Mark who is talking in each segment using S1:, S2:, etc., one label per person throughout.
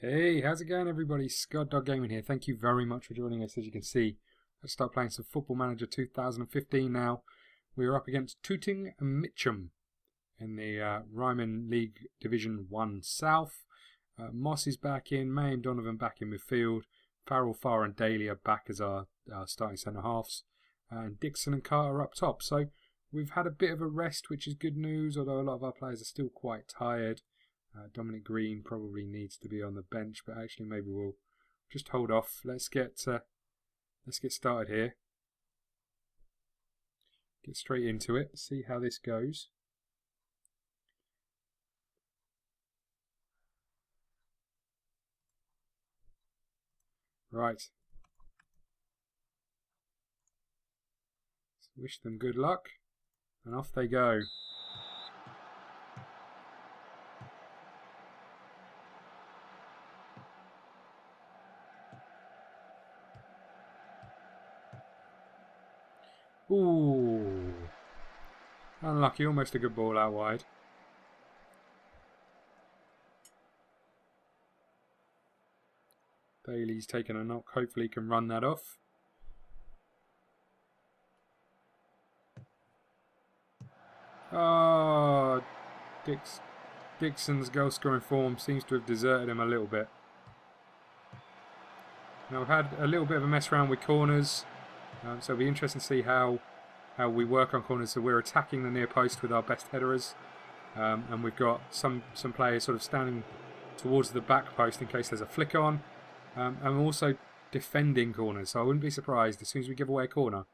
S1: Hey, how's it going everybody? ScottDogGaming here. Thank you very much for joining us. As you can see, let's start playing some Football Manager 2015 now. We're up against Tooting and Mitcham in the Ryman League Division 1 South. Moss is back in, May and Donovan back in midfield. Farrell, Farr and Daly are back as our starting centre-halves. And Dixon and Carter up top. So we've had a bit of a rest, which is good news, although a lot of our players are still quite tired. Dominic Green probably needs to be on the bench, but actually maybe we'll just hold off. Let's get started here. Get straight into it. See how this goes. Right. Wish them good luck, and off they go. Ooh. Unlucky, almost a good ball out wide. Daly's taken a knock, hopefully he can run that off. Oh, Dixon's goal scoring form seems to have deserted him a little bit. Now we've had a little bit of a mess around with corners. So it'll be interesting to see how we work on corners. So we're attacking the near post with our best headers, and we've got some players sort of standing towards the back post in case there's a flick on, and we're also defending corners. So I wouldn't be surprised as soon as we give away a corner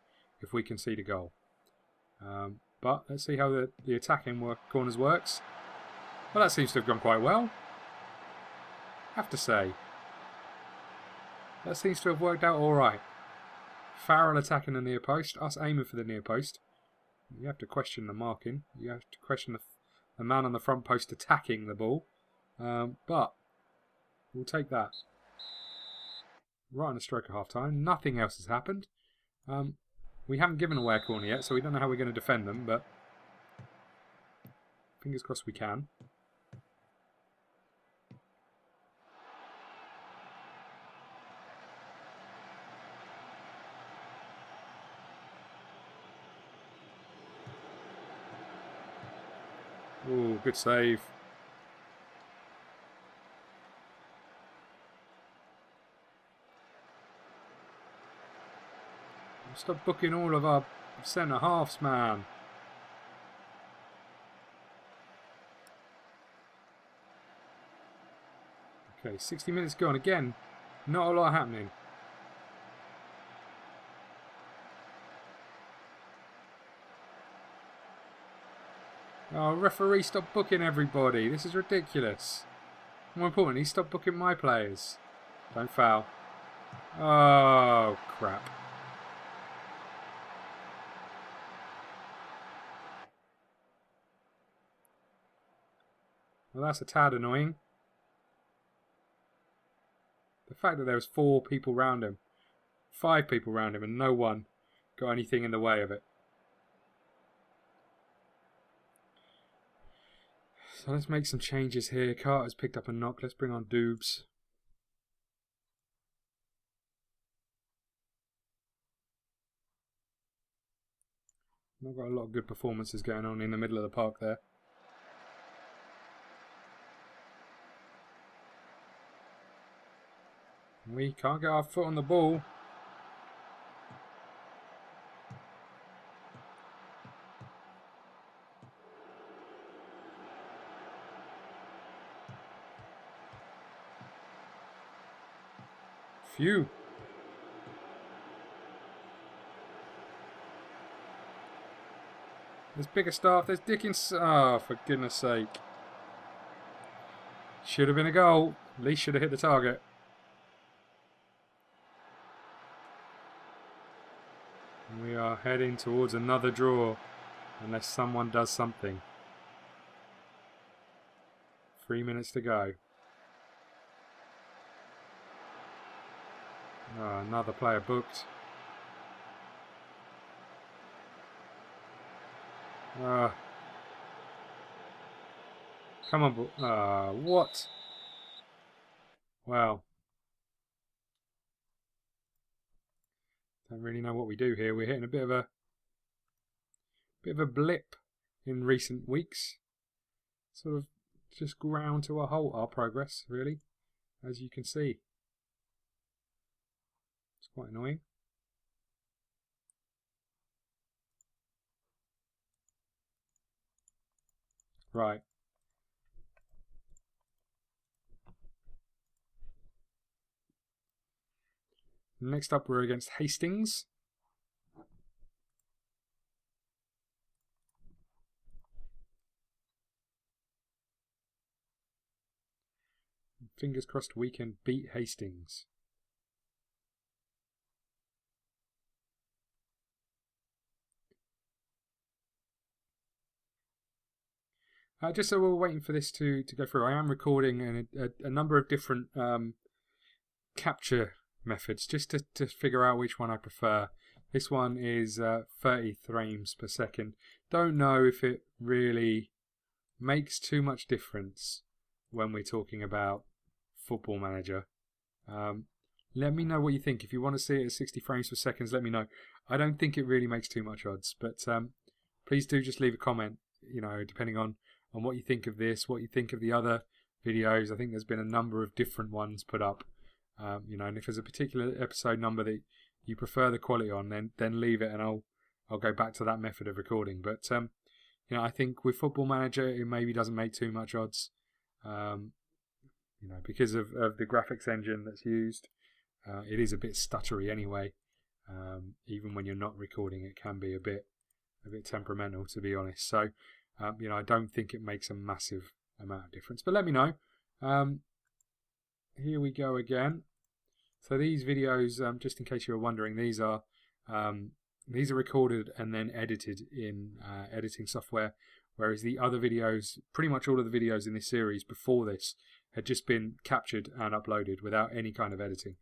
S1: if we concede a goal. But let's see how the attacking corners works. Well, that seems to have gone quite well, I have to say. That seems to have worked out all right. Farrell attacking the near post, us aiming for the near post. You have to question the marking. You have to question the man on the front post attacking the ball. But we'll take that. Right on the stroke of half time. Nothing else has happened. We haven't given away a corner yet, so we don't know how we're going to defend them, but fingers crossed we can. Ooh, good save. Stop booking all of our centre-halves, man. Okay, 60 minutes gone. Again, not a lot happening. Oh, referee, stop booking everybody. This is ridiculous. More importantly, stop booking my players. Don't foul. Oh, crap. Well, that's a tad annoying. The fact that there was 4 people round him, 5 people round him, and no one got anything in the way of it. So let's make some changes here. Carter's picked up a knock. Let's bring on Doobs. I've got a lot of good performances going on in the middle of the park there. We can't get our foot on the ball. Phew. There's bigger staff. There's Dickens. Oh, for goodness sake. Should have been a goal. At least should have hit the target. We are heading towards another draw. Unless someone does something. 3 minutes to go. Oh, another player booked. Come on, what? Well, don't really know what we do here. We're hitting a bit of a blip in recent weeks. Sort of just ground to a halt our progress, really, as you can see. It's quite annoying. Right. Next up, we're against Hastings. Fingers crossed we can beat Hastings. Just so we're waiting for this to go through, I am recording a number of different capture methods just to figure out which one I prefer. This one is 30 frames per second. Don't know if it really makes too much difference when we're talking about Football Manager. Let me know what you think. If you want to see it at 60 frames per second, let me know. I don't think it really makes too much odds, but please do just leave a comment, you know, depending on what you think of this, what you think of the other videos. I think there's been a number of different ones put up, you know, and if there's a particular episode number that you prefer the quality on, then leave it and I'll go back to that method of recording. But you know, I think with Football Manager it maybe doesn't make too much odds, you know, because of the graphics engine that's used. It is a bit stuttery anyway. Even when you're not recording, it can be a bit temperamental, to be honest. So you know, I don't think it makes a massive amount of difference. But let me know. Here we go again. So these videos, just in case you were wondering, these are recorded and then edited in editing software, whereas the other videos, pretty much all of the videos in this series before this, had just been captured and uploaded without any kind of editing.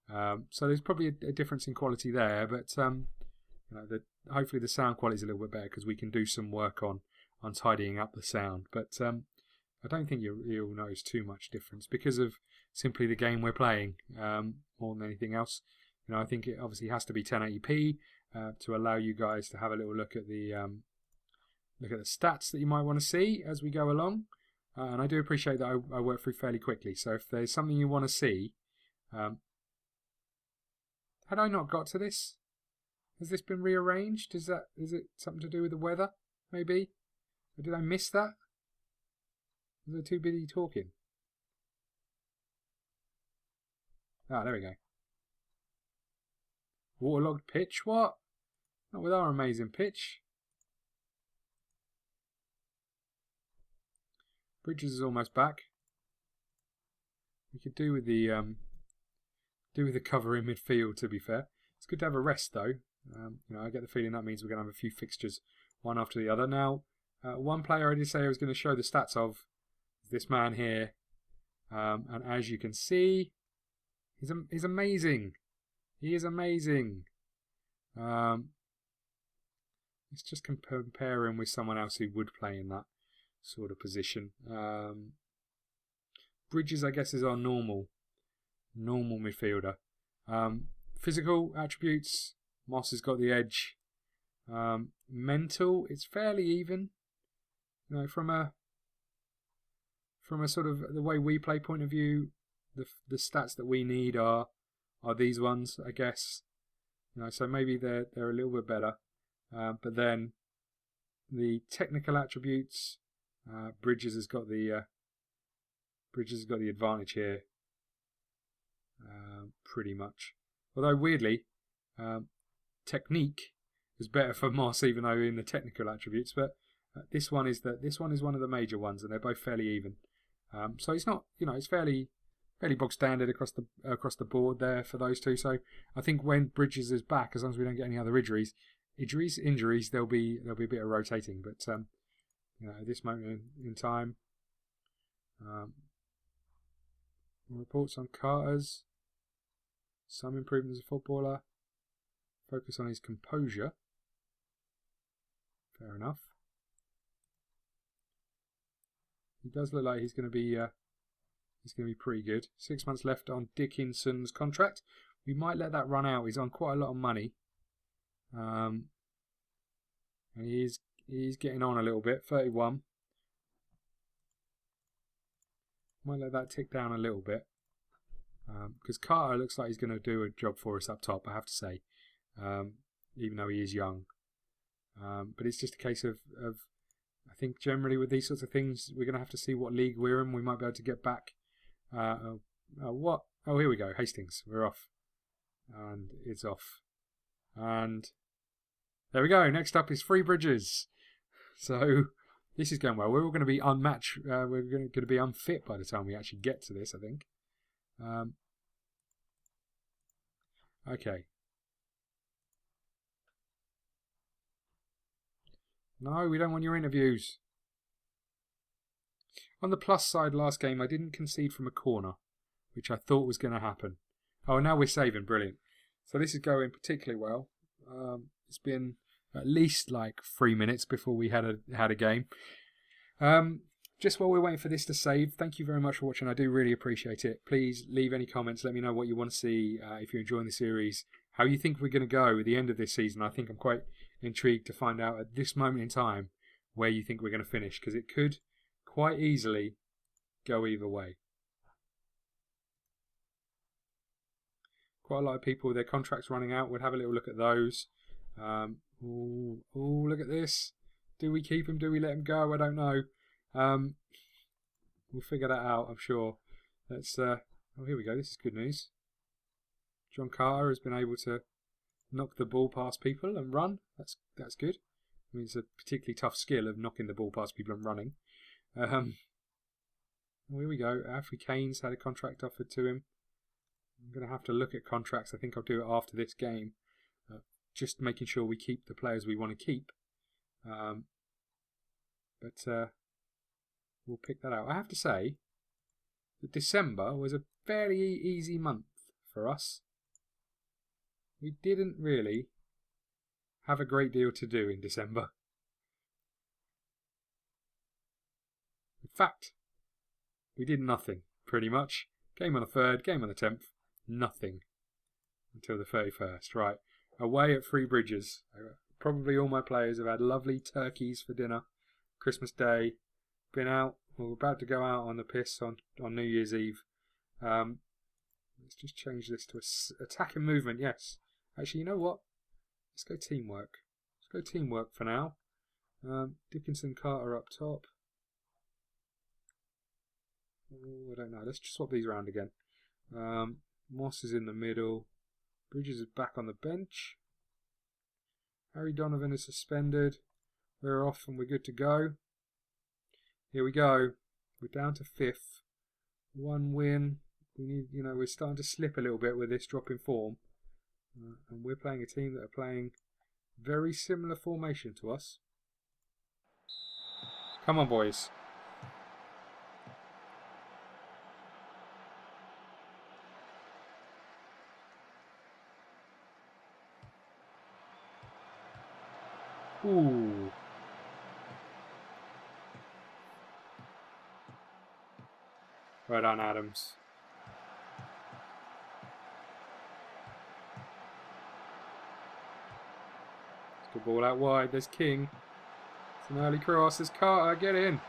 S1: So there's probably a difference in quality there, but you know, hopefully the sound quality is a little bit better because we can do some work on tidying up the sound. But I don't think you'll notice too much difference because of simply the game we're playing, more than anything else. You know, I think it obviously has to be 1080p to allow you guys to have a little look at the stats that you might want to see as we go along. And I do appreciate that I work through fairly quickly. So if there's something you want to see, had I not got to this? Has this been rearranged? Is it something to do with the weather? Maybe? Or did I miss that? Was I too busy talking? Ah, there we go. Waterlogged pitch? What? Not with our amazing pitch. Bridges is almost back. We could do with the cover in midfield, to be fair. It's good to have a rest though. You know, I get the feeling that means we're going to have a few fixtures one after the other. Now, one player I did say I was going to show the stats of is this man here, and as you can see, he's amazing. He is amazing. Let's just compare him with someone else who would play in that sort of position. Bridges, I guess, is our normal midfielder. Physical attributes, Moss has got the edge. Mental, it's fairly even. You know, from a sort of the way we play point of view, the stats that we need are these ones, I guess. You know, so maybe they're a little bit better. But then the technical attributes, Bridges has got the advantage here, pretty much. Although weirdly, technique is better for Moss, even though in the technical attributes. But this one is one of the major ones, and they're both fairly even. So it's not, you know, it's fairly bog standard across the board there for those two. So I think when Bridges is back, as long as we don't get any other injuries, there'll be a bit of rotating. But you know, at this moment in time, reports on Carter's some improvement as a footballer. Focus on his composure. Fair enough. He does look like he's going to be He's going to be pretty good. 6 months left on Dickinson's contract. We might let that run out. He's on quite a lot of money. And he's getting on a little bit. 31. Might let that tick down a little bit. Because Carter looks like he's going to do a job for us up top, I have to say. Even though he is young. But it's just a case of I think generally with these sorts of things, we're going to have to see what league we're in. We might be able to get back. What? Oh, here we go. Hastings. We're off. And it's off. And there we go. Next up is Three Bridges. So this is going well. We're all going to be unmatched. We're going to be unfit by the time we actually get to this, I think. Okay. No, we don't want your interviews. On the plus side, last game, I didn't concede from a corner, which I thought was going to happen. Oh, now we're saving. Brilliant. So this is going particularly well. It's been at least like 3 minutes before we had a game. Just while we're waiting for this to save, thank you very much for watching. I do really appreciate it. Please leave any comments. Let me know what you want to see if you're enjoying the series. How you think we're going to go at the end of this season. I think I'm quite intrigued to find out at this moment in time where you think we're going to finish, because it could quite easily go either way. Quite a lot of people, their contracts running out. We'll have a little look at those. Ooh, look at this. Do we keep him? Do we let him go? I don't know. We'll figure that out, I'm sure. Let's. Oh, here we go. This is good news. John Carter has been able to knock the ball past people and run. That's good. I mean, it's a particularly tough skill of knocking the ball past people and running. Here we go. Alfie Kane's had a contract offered to him. I'm going to have to look at contracts. I think I'll do it after this game. Just making sure we keep the players we want to keep. But we'll pick that out. I have to say that December was a fairly easy month for us. We didn't really have a great deal to do in December. In fact, we did nothing, pretty much. Game on the 3rd, game on the 10th, nothing until the 31st. Right, away at Three Bridges. Probably all my players have had lovely turkeys for dinner. Christmas Day, been out. We're about to go out on the piss on New Year's Eve. Let's just change this to attacking movement, yes. Actually, you know what? Let's go teamwork. Let's go teamwork for now. Dickinson, Carter up top. Oh, I don't know. Let's just swap these around again. Moss is in the middle. Bridges is back on the bench. Harry Donovan is suspended. We're off and we're good to go. Here we go. We're down to 5th. 1 win. We need, we're starting to slip a little bit with this drop in form. And we're playing a team that are playing very similar formation to us. Come on, boys. Ooh. Right on, Adams. Good ball out wide. There's King. It's an early cross. There's Carter. Get in.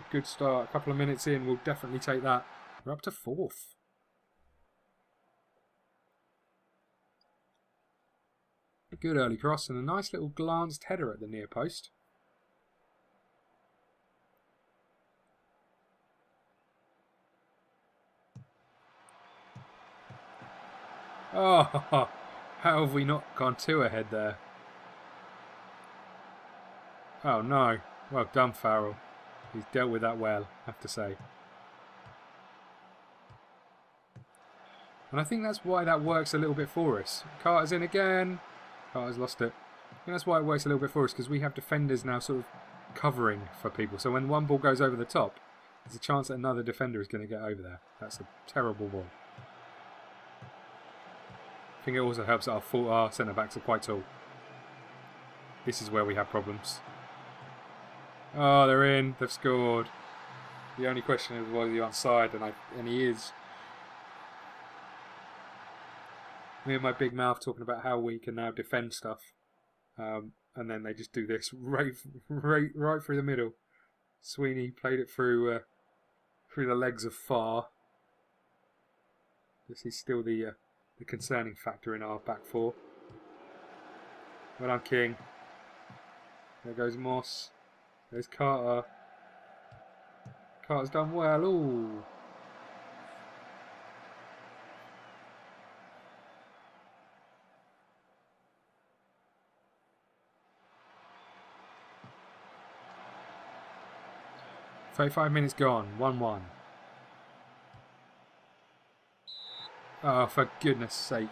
S1: Good start. A couple of minutes in. We'll definitely take that. We're up to 4th. A good early cross and a nice little glanced header at the near post. Oh, how have we not gone 2 ahead there? Oh no. Well done, Farrell. He's dealt with that well, I have to say. And I think that's why that works a little bit for us. Carter's in again. Carter's lost it. I think that's why it works a little bit for us, because we have defenders now sort of covering for people. So when one ball goes over the top, there's a chance that another defender is going to get over there. That's a terrible ball. I think it also helps that our centre-backs are quite tall. This is where we have problems. Oh, they're in. They've scored. The only question is, was he onside? And he is. Me and my big mouth talking about how we can now defend stuff. And then they just do this right through the middle. Sweeney played it through the legs of Farr. This is still the concerning factor in our back four. Well done, King. There goes Moss. There's Carter. Carter's done well. Ooh. "35 minutes gone. 1-1. Oh, for goodness sake.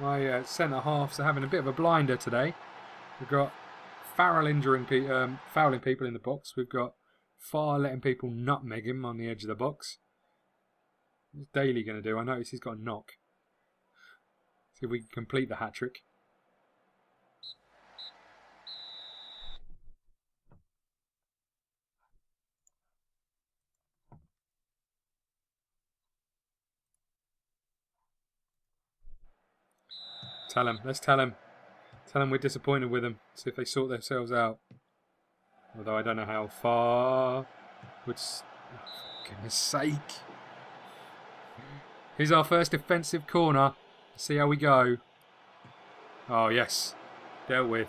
S1: My centre halves are having a bit of a blinder today. We've got Farrell fouling people in the box. We've got Farr letting people nutmeg him on the edge of the box. What's Daly going to do? I notice he's got a knock. See if we can complete the hat-trick. Tell him. Let's tell him. Tell them we're disappointed with them. See if they sort themselves out. Although I don't know how far. Oh, for goodness sake. Here's our first defensive corner. See how we go. Oh, yes. Dealt with.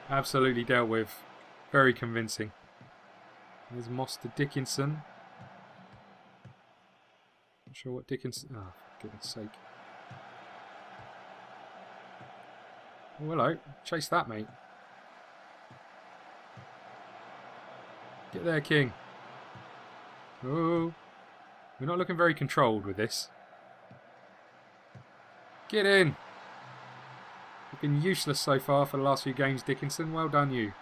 S1: Absolutely dealt with. Very convincing. There's Moss to Dickinson. Not sure what Dickinson... Oh, for goodness sake. Oh, hello. Chase that, mate. Get there, King. Oh. We're not looking very controlled with this. Get in. You've been useless so far for the last few games, Dickinson. Well done, you.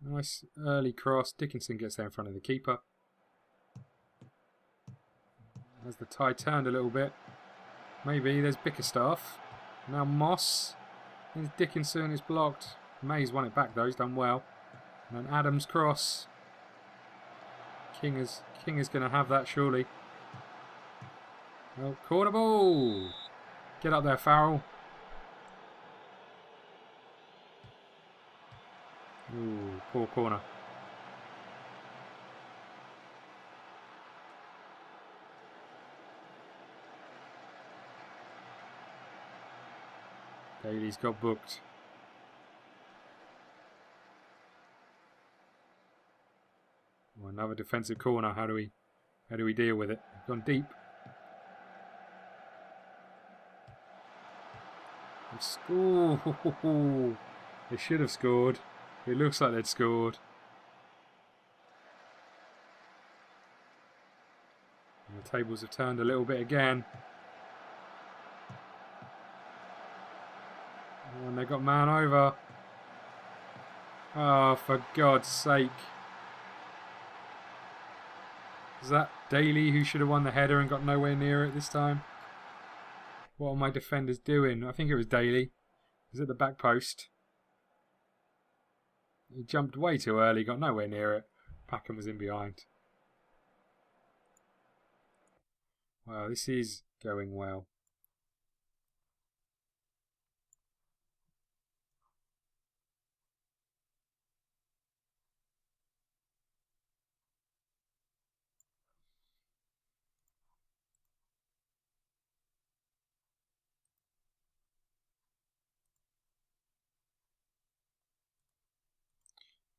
S1: Nice early cross. Dickinson gets there in front of the keeper. As the tide turned a little bit. Maybe there's Bickerstaff. Now Moss. There's Dickinson. It's blocked. May's won it back though. He's done well. And then Adams cross. King is going to have that surely. Well, corner ball. Get up there, Farrell. Ooh, poor corner. Daly's got booked. Oh, another defensive corner. How do we deal with it? Gone deep. Ooh, they should have scored. It looks like they'd scored. And the tables have turned a little bit again. And they got man over. Oh, for God's sake. Is that Daly who should have won the header and got nowhere near it this time? What are my defenders doing? I think it was Daly. He's at the back post. He jumped way too early, got nowhere near it. Packham was in behind. Wow, this is going well.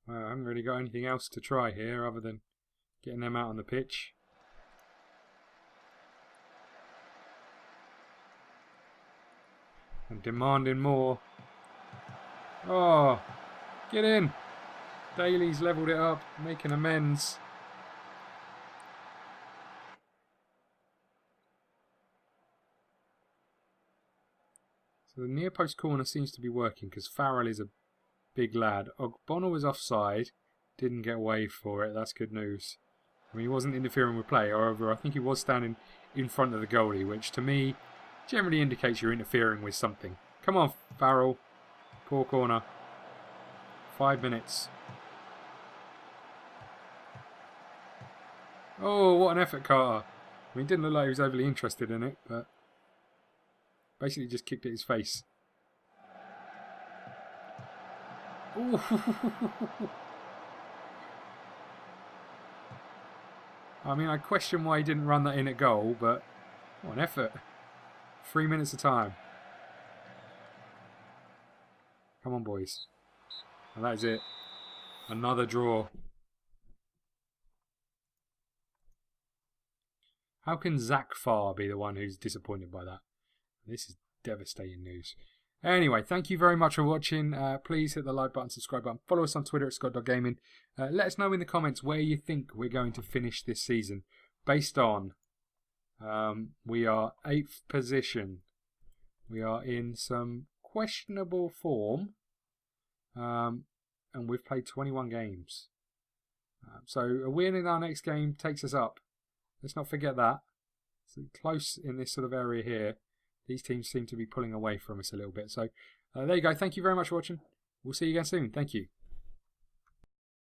S1: Well, I haven't really got anything else to try here other than getting them out on the pitch. And demanding more. Oh, get in. Daly's levelled it up, making amends. So the near post corner seems to be working because Farrell is a big lad. Ogbono was offside. Didn't get away for it. That's good news. I mean, he wasn't interfering with play. However, I think he was standing in front of the goalie, which to me generally indicates you're interfering with something. Come on, Farrell. Poor corner. 5 minutes. Oh, what an effort, Carter. I mean, it didn't look like he was overly interested in it, but basically just kicked at his face. Ooh. I mean, I question why he didn't run that in at goal, but what an effort. 3 minutes of time. Come on, boys. And that is it. Another draw. How can Zach Farr be the one who's disappointed by that? This is devastating news. Anyway, thank you very much for watching. Please hit the like button, subscribe button. Follow us on Twitter at ScottDogGaming. Let us know in the comments where you think we're going to finish this season. Based on, we are 8th position. We are in some questionable form. And we've played 21 games. So a win in our next game takes us up. Let's not forget that. So close in this sort of area here. These teams seem to be pulling away from us a little bit. So there you go. Thank you very much for watching. We'll see you again soon. Thank you.